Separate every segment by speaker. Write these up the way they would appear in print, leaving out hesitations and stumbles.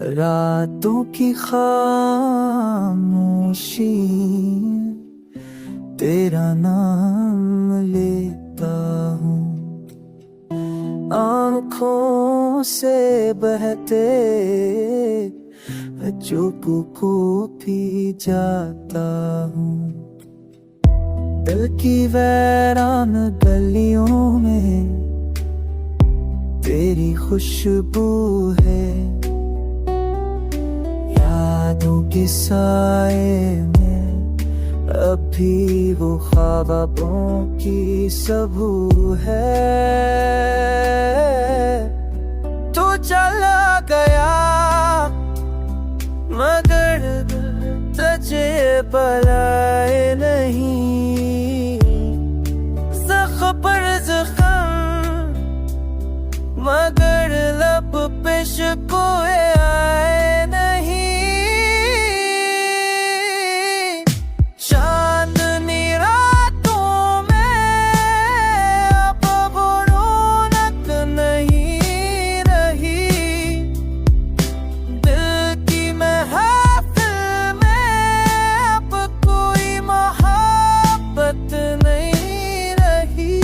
Speaker 1: रातों की खामोशी तेरा नाम लेता हूँ, आँखों से बहते चुप को पी जाता हूँ। दिल की वैरान गलियों में तेरी खुशबू है, यादों के साए में अभी वो ख्वाबों की सबू है। तू चला गया मगर तुझे भुलाए नहीं, ज़ख्म पर ज़ख्म मगर लब पे शिकवे आए नहीं। चांदनी रातों में अब वो रौनक नहीं रही, दिल की महफिल में अब कोई मोहब्बत नहीं रही।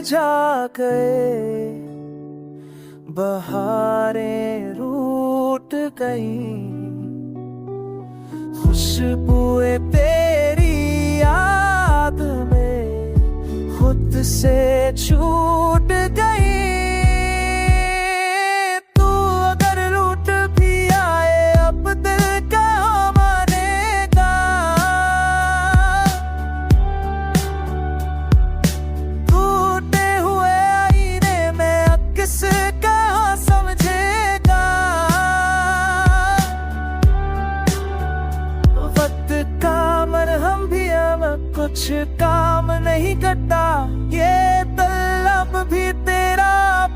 Speaker 1: जा गए बहारें रूठ गई, खुशबुएं तेरी याद में खुद से छूट गई। तू अगर लूट भी आए अब दिल का मानेगा, किसका समझेगा। वक्त का मरहम भी अब कुछ काम नहीं करता, ये तलब भी तेरा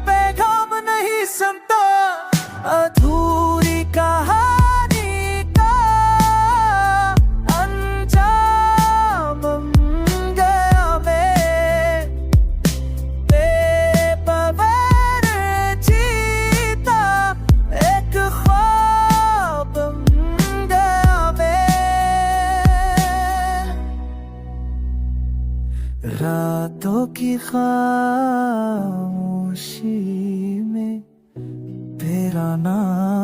Speaker 1: पैगाम नहीं सुनता। अधूरी कहानी का अंजाम गया मैं, तेरे बगैर जीता एक ख्वाब गया मैं। रातों की खामोशी में तेरा नाम